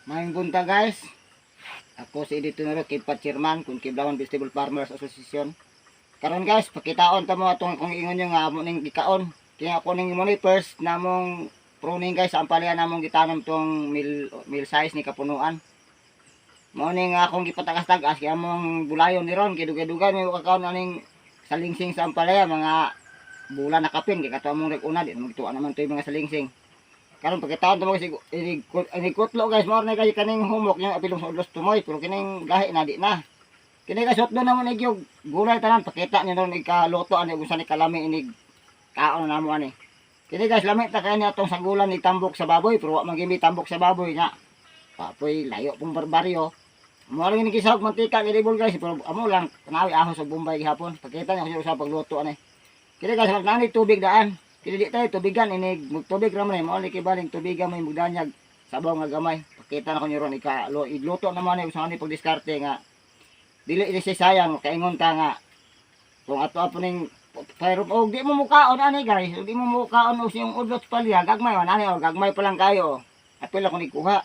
Maayong bunta guys. Ako si Editor Nero, Kipat Chairman kung Kiblawan Vegetable Farmers Association. Karon guys, pakitaon ta mo atong kung ingon nyo nga amo ning gikaon. Kaya ako ning mo ni first namong pruning guys, ang palya namong gitanom tong mil size ni kapunuan. Mao ning akong gipatagas-tagas kaya among bulayon ni ron kiduga-dugan may kakaon aning salingsing sa ampalaya mga bulan na kapin kay kato among reg-una di magtuan naman to yung mga salingsing. Karon pagkataon to mo kasi inikutlo guys, mo na kay kaning humok nya apilong sa udlos tumoy pero kining gahi na di na. Kini guys hotdo naman nagyog gulay tanan pakita niyo ron ikaluto ani usa ni kalami inig kaon na mo ani. Kini guys lami ta kay ni atong sagulan ni tambok sa baboy pero wa man gimi tambok sa baboy nga. Papoy layo pong barbaryo. Mo lang ni kisahog mantika ni Dibol guys pero amo lang kanawi ahos og Bombay gihapon. Pakita niyo sa pagluto ani. Kini guys nani tubig daan. Kini di tayo tubigan inig tubig ra man mo ni kibaling tubigan mo mugdanyag sabaw nga gamay. Pakita na ko ni ron igluto naman ni usa ni pagdiskarte nga dili ini sayang kaingon ta nga kung ato ning pero og di mo mukaon ani guys, di mo mukaon og siyang udlot palya gagmay man ani gagmay pa lang kayo. Apil ako ni kuha.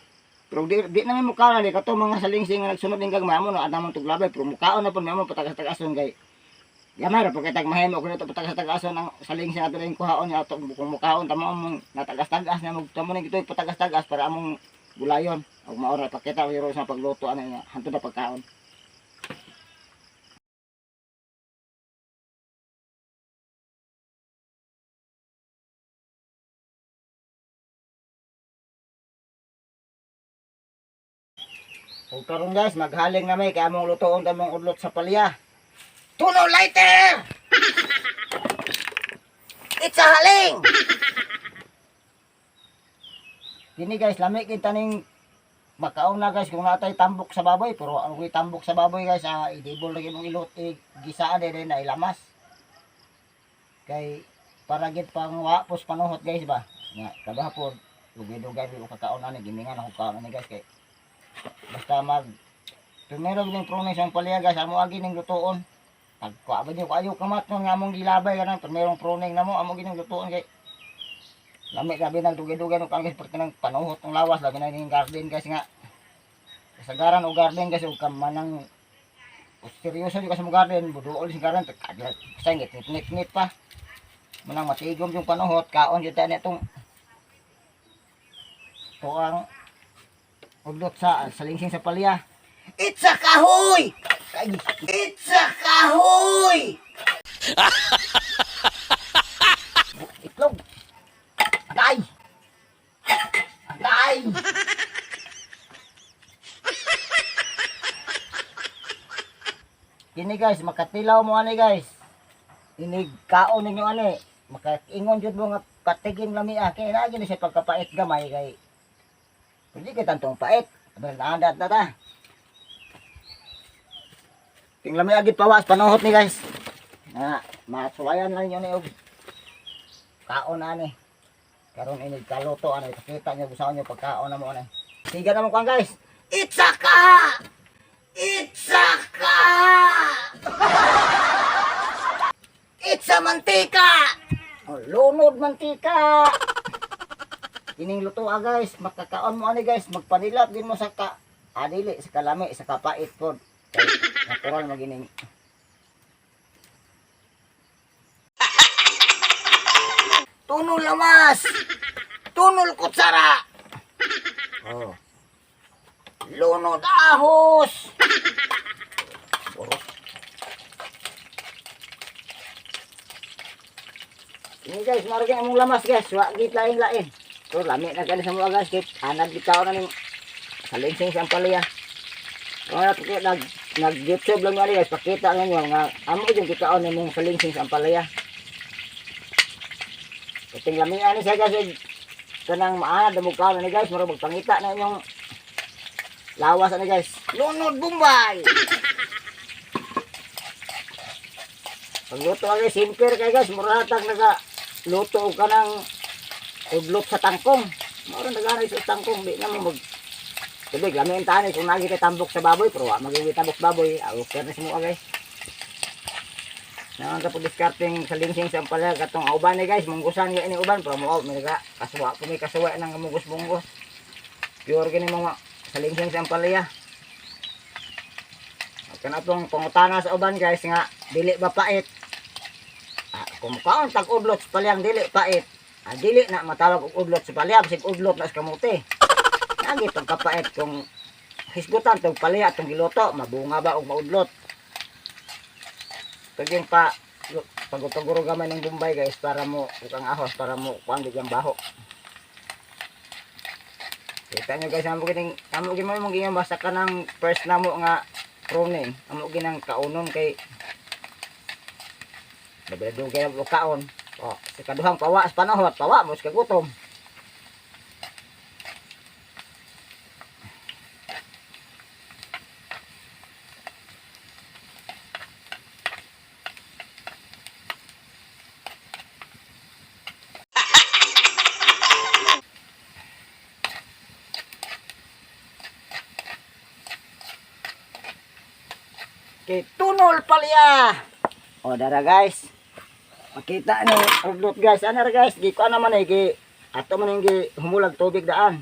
Pero di na may mukaon ani kato mga salingsing nga nagsunod ning gagmay mo no adamon tuglabay pero mukaon na pud mo patagas-tagason kay gamay ra pagkatag mahimo ko nito patagas-tagason ang salingsing ato ning kuhaon ni ato kung mukaon tamo mong natagas-tagas na magtamo ning ito patagas-tagas para among gulayon og maora pakita ko sa pagluto ani hantud na pagkaon. O karon guys, maghaling na may kaya among lutoon tamong udlot sa palya. Tuno lighter! It's a haling! Kini guys, lami kita ning makaon na guys kung natay tambok sa baboy. Pero ang tambok sa baboy guys, idibol lagi mong ilot, gisaan din na ilamas. Kay para git pang wapos panuhot guys ba. Nga, kabahapon, lugay-lugay ko kakaon na, gimingan ako kaon na guys kay basta primero yung pruning sa palya guys amo agi ning lutoon pagkuha ba niyo kayo kamat no nga among gilabay kanang primero pruning na mo amo gining lutoon kay lami gabi nang dugay-dugay no guys perti nang panuhot ng lawas labi na ning garden guys nga kasagaran o garden guys ug kamanang seryoso di ka sa garden buduol si garden kadlat sangit nit pa manang matigom yung panuhot kaon jud ta netong tuang udlot sa salingsing sa palya. It's a kahoy! It's a kahoy! Itlog! Agay! Agay! Kini guys, makatilaw mo ani guys. Inig kaon ninyo ani. Makaingon jud mo nga patiging lami kay na gini siya pagkapait gamay kay hindi ka tantong pait. Bernadat na ta. Tingnan mo agit pawas panuhot ni guys. Na masulayan lang yun ni kaon na ni. Karon ini kaluto ano ipakita niyo gusto niyo pagkaon na mo ani. Siga na mo kan guys. It's a ka! It's a ka! It's a mantika! Oh, lunod mantika! Kining luto guys, makakaon mo ani guys, magpanilap din mo sa adili sa kalami sa kapait pod. Natural magining. Tunol lamas. Tunol kutsara. Oh. Lunod ahos. Oh. Ini guys, marga among lamas guys, wa git lain-lain. So lami na kani sa mga guys kit anad bitaw na ning salingsing sa palya. Kaya nag YouTube lang ani guys pakita ninyo nga amo yung bitaw na mong salingsing sa palya. Kating lami ani sa guys kanang maanad mo ka ni guys mura magpangita na inyong lawas ani guys. Lunod Bombay. Pagluto ani simple kay guys mura tag naga luto ka ng udlot sa tangkong. Mao nagari sa tangkong di na mo mag tubig lamin tani kung nagi kay tambok sa baboy pero magiging tambok baboy okay na mo guys. Naman tapos discarding sa lingsing sa palaya katong uban ni guys, munggusan ya ini uban pero mo may kasuwa ko may kasuwa nang munggus-munggus. Pure gini mga sa lingsing sa palaya. Kana tong pangutana sa uban guys nga dili ba pait. Kung kaon tag udlot sa palayang dili pait. Dili na matawag og udlot sa palaya bisig udlot na sa kamote. Lagi pagkapait kung hisgutan tong palaya tong giluto mabunga ba og maudlot. Paging pa pagutaguro gamay ng Bombay guys para mo ukang ahos para mo kuan gyud ang baho. Kita nyo guys amo gini mo ginang basta ka ng first namo nga pruning amo ginang kaunon kay dabado kay kaon. Sa kaduhang pawa sa panahon pawa mo sa gutom. Okay, tunol palya. Dara guys. Makita ni udlot guys. Ana ra guys, di ko naman gi ato man gi humulag tubig daan.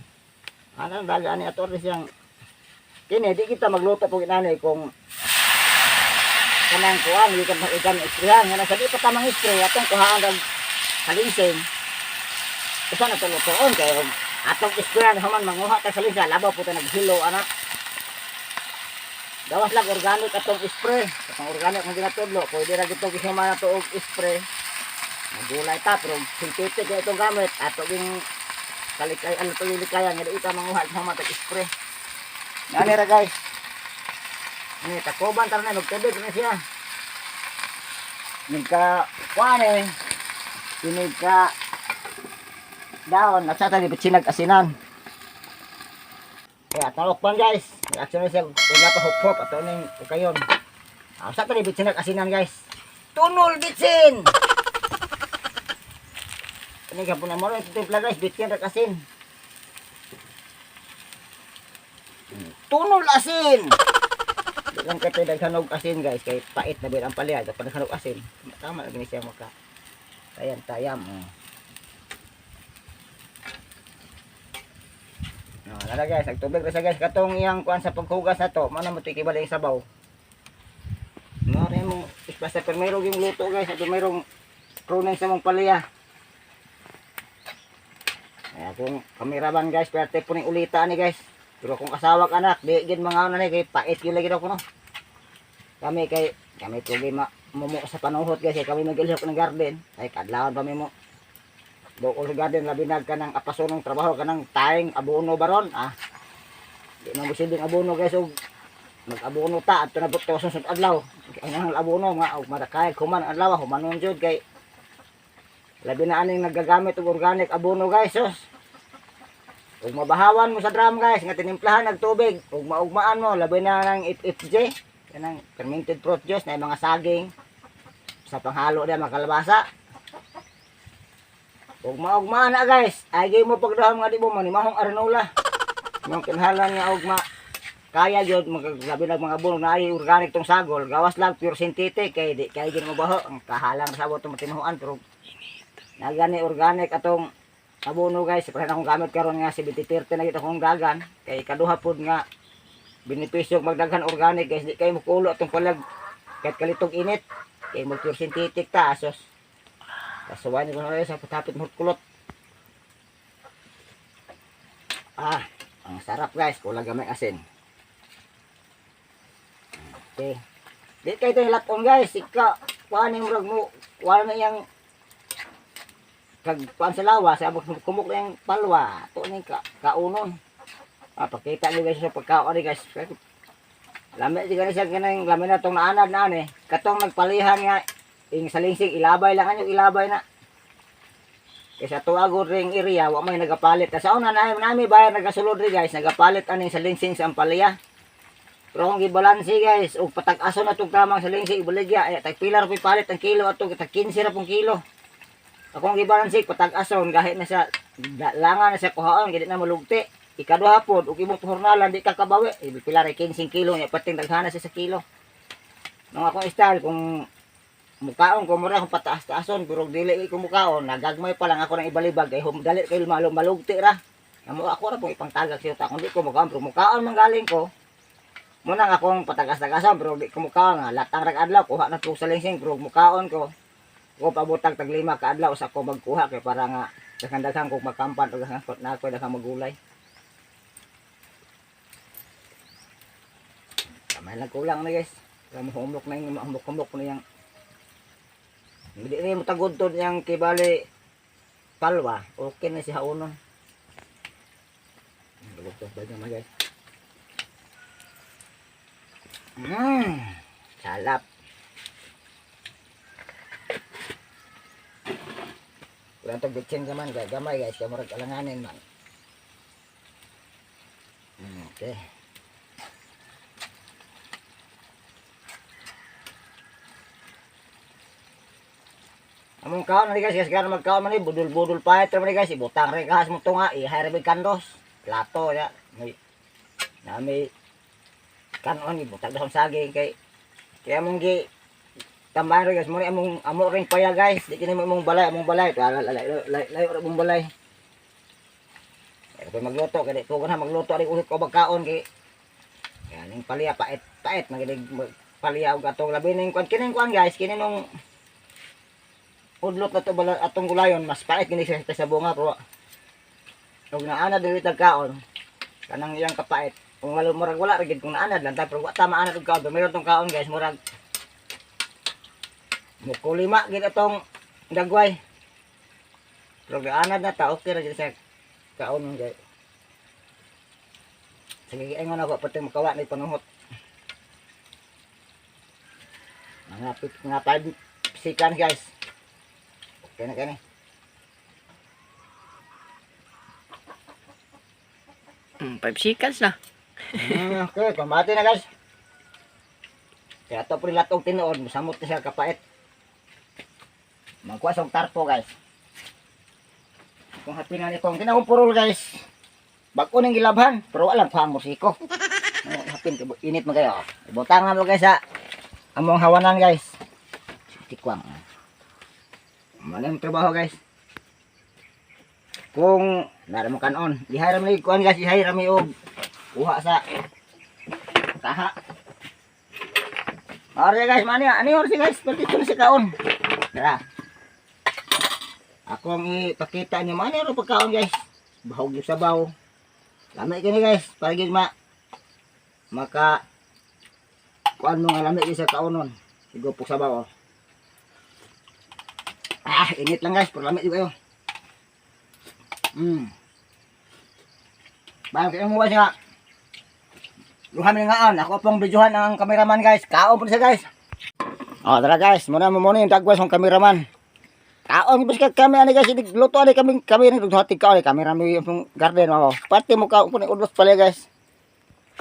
Ana daga ani ato rin siyang kini di kita magluto pug inani kung kanang kuan ikan isprehan nga sa di pa tamang spray atong kuhaan dag halinsing. Usa na to lutoon kay atong isprehan human manguha ta sa linsa labaw puta naghilo ana. Gawas lang organic atong spray. Atong organic ang ginatudlo, pwede ra gito gisuma na to og spray. Magulay ta pero synthetic kay itong gamit ato ging kalikay ano to likayan nga ita manguha sa mga spray. Ngani ra guys. Ni takoban tar na magtubig na siya. Nagka kuane ka daon at sa tali bitsinag asinan. Kaya talokpan guys. Action siya wala pa hop-hop ato ning ukayon. Sa tali bitsin asinan guys. Tunol bitsin. Ini gapon na mo ito timpla guys, bitsin ra asin. Tunol asin. Dilang kay daghanog asin guys kay pait na bilang palya dapat daghanog asin. Tama lagi ni siya maka. Tayam. Nara guys, nagtubig ra siya guys katong iyang kuan sa paghugas nato, mao na mo tikibalik sabaw. Mao rin mo basta primero yung luto guys, at mayroong pruning sa mong palaya. Kaya kung kameraman guys, pwerte po ning ulita ni guys. Pero kung kasawak anak, di gid mga ano ni kay pait gyud lagi daw kuno. Kami tugi mumu sa panuhot guys, kami magilhok ng garden. Ay kadlawon pa mi mo. Bukol sa garden labinag ka ng apasonong trabaho ka ng taing abono baron. Di man bisiding abono guys og mag-abono ta at nabot to sa adlaw. Ang abono nga og madakay kuman adlaw humanon jud kay labi na aning nagagamit og organic abono guys. Ug mabahawan mo sa drum guys nga tinimplahan og tubig ug maugmaan mo labi na ng FFJ kanang fermented fruit juice na mga saging sa panghalo dia makalabasa. Ug maugmaan na guys, ay mo pagdahom nga di mo manimahong arenola. Yung kinahanglan nga og kaya jud maglabi ng mga abono na ay organic tong sagol, gawas lang pure synthetic kay di kay gid mo baho ang kahalang sa botong matinuan pero nagani organic atong abono guys, para akong gamit karon nga 70-30 na gid akong dagan kay kaduha pod nga benepisyo magdaghan organic guys, di kay mukulo atong palag kahit kalitog init kay mo pure synthetic ta asos. Kasuwain ko na sa patapit mo kulot. Ang sarap guys, kulang gamay asin. Okay. Di kayo ito hilatong guys, ika kuhanin mo, kuhanin na yung kagpuan sa lawa, sa kumuk na yung palwa, ito na yung kaunon. Pakita nyo guys sa pagkaon guys. Lamit siya siya ganang lamit na itong naanad na katong nagpalihan nga, yung salingsing ilabay lang yung ilabay na. Kaysa tuwagod ring area, wa may nagapalit. Sa una nami bayar nagasulod rin guys, nagapalit aning salingsing sa ampalaya. Pero kung gibalansi guys, ug patag-aso na itong kamang salingsing ibaligya, tagpilar po palit ang kilo at tag 15 na pong kilo. Kung gibalansi, patag-aso, gahit na siya, langan na siya kuhaon, gini na malugti. Ikaduha po, ug imong tuhornalan, di kakabawi. Pilar ay 15 kilo, pating daghana siya sa kilo. Nung akong style, kung mukaon ko mura akong pataas-taason pero dili ko mukaon, nagagmay pa lang ako ng ibalibag kay dali kay malugti ra. Amo ako ra pong ipangtagak siya ta kun di ko mukaon pero mukaon manggaling ko. Muna nga akong patagas-tagasan pero di ko mukaon nga latang rag adlaw kuha na to sa lingsing pero mukaon ko. Ko pabutang tag 5 ka adlaw sa ko magkuha kay para nga daghan kog magkampan og na ako daghang magulay. Kamay lang kulang na guys. Humok na yung humok na yung hindi rin matagod to yung kibali palwa. Okay na siya unon. Lugtos ba naman guys? Salap. Kurang to bitsin ka man gamay guys. Kaya marag alanganin man. Okay. Among kaon na guys, kaya magkaon man ni budul-budul pa ito man guys, ibutang rin kahas mo tunga, i-hire kandos, plato ya. May kanon ibutang sa saging kay among gi tambahan rin guys, mo amo ring paya guys, di kini among balay, layo ra mong balay. Kaya magluto kay ko na magluto ari ulit ko magkaon kay yan ning paliya pait magilig paliya og atong labi ning kining kuan guys, kini nung udlot na to bala atong gulayon mas pait kini sa bunga pero ug naanad dili tagkaon kanang iyang kapait kung murag wala ra gid kung naanad lang pero wa ta maanad og kaon mayroon tong kaon guys murag muko 5 gid atong dagway pero naanad na ta okay ra gid sa kaon guys. Sige ingon ako pati makawa ni panuhot mga 5 seconds guys. Kaya na. 5 seconds na. Okay, pambati na guys. Kaya ito po nilatong tinuod, masamot na siya kapait. Magkuha sa tarpo guys. Kung happy na ni kong kinakumpurol guys. Bago nang gilabhan, pero alam pa ang musiko. Hapin, init mo kayo. Ibutang nga mo guys sa among hawanan guys. Tikwang. Malang trabaho guys. Kung nara mo kanon, ihayram ni kuan guys, ihayram mi og kuha sa kaha. Ore guys, ani or si guys, pati to si kaon. Tara. Ako ang ipakita niyo mani or pagkaon guys. Bahog yung sabaw. Lamay kini guys, para gid maka kuan mo nga lamay sa kaonon. Sigo po sabaw. Init lang guys, pero lamig juga yun. Bago kayo mo ba siya? Luhamin nga on, ako pong videohan ang kameraman guys. Kaon po siya guys. Tara guys, muna yung tagwas ng kameraman. Kaon po siya kami, ani guys, luto ani kami rin hatig ka, kamera mo yung garden mo. Pati mo kaon po ni udlos pala guys.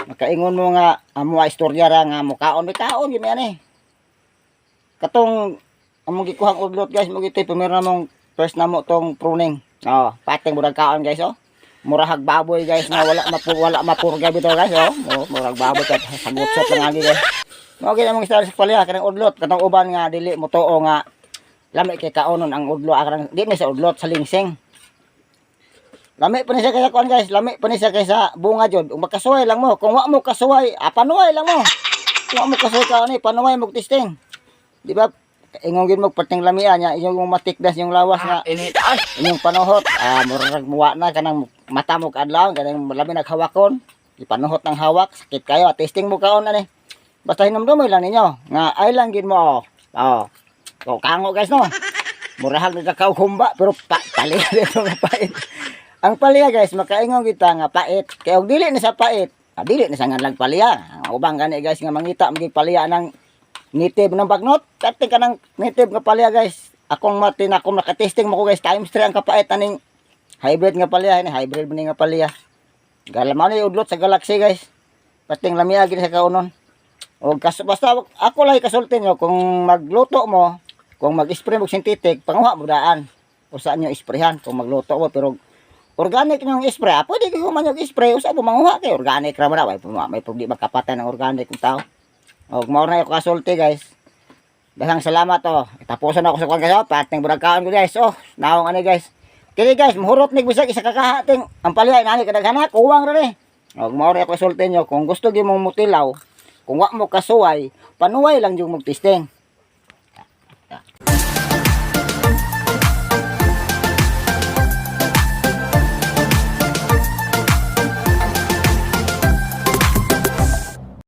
Makaingon mo nga, amo istorya ra nga mo kaon, may kaon yun ani. Katong among gikuhang udlot guys, mo gitoy pamira mong first na mo tong pruning. Pating murag kaon guys Murahag baboy guys na wala mapurga bitaw guys murag baboy kat sagutsot lang agi guys. Mo gid among istorya sa palya kanang udlot katong uban nga dili mo tuo nga lami kay kaonon ang udlo akarang di na sa udlot sa lingsing. Lami pa ni siya kay kuan guys, lami pa ni siya kay sa bunga jud. Ug makasuway lang mo, kung wa mo kasuway, panuway lang mo. Kung wa mo kasuway ka ani, panuway mo testing. Di ba? Ingon gid mo pating lamian nya inyong matikdas yung lawas nga Init ay. inyong panuhot murag muwa na kanang mata mo kadlaw kanang labi naghawakon ipanuhot ng hawak sakit kayo testing mo kaon ani basta hinumdum lang ninyo nga ay lang gid mo so kango guys no murahag nagkakauhumba pero pali dito nga pait ang palya guys makaingon kita nga pait kay og dili na sa pait dili na sa nganlang palya ang ubang gani guys nga mangita maging palya ng native ng bagnot, kating ka ng native nga palya guys. Akong matin, akong nakatesting mo ko guys, times 3 ang kapait aning hybrid nga palya, hybrid nga palya. Galaman na udlot sa galaxy guys. Pating lamia gini sa kaunon. O basta ako lang kasultin nyo, kung magluto mo, kung mag-spray mo synthetic, panguha mo daan. O saan nyo isprayhan, kung magluto mo, pero organic nyo spray, pwede kayo man yung spray, o saan mo manguha kayo, organic naman na, may problema kapatan ng organic ng tao. O, maur na yung kasulti guys. Daghang salamat oh. Tapuson ako sa kwan guys oh. Pating buragkaon ko guys. Oh, naong ano guys. Kini guys, mahurot ni bisag isa kakahating. Ang palihai nani kadaghanak uwang ra ni. Og mao ra ako sulti nyo kung gusto gyud mong mutilaw, kung wa mo kasuway, panuway lang yung magtesting.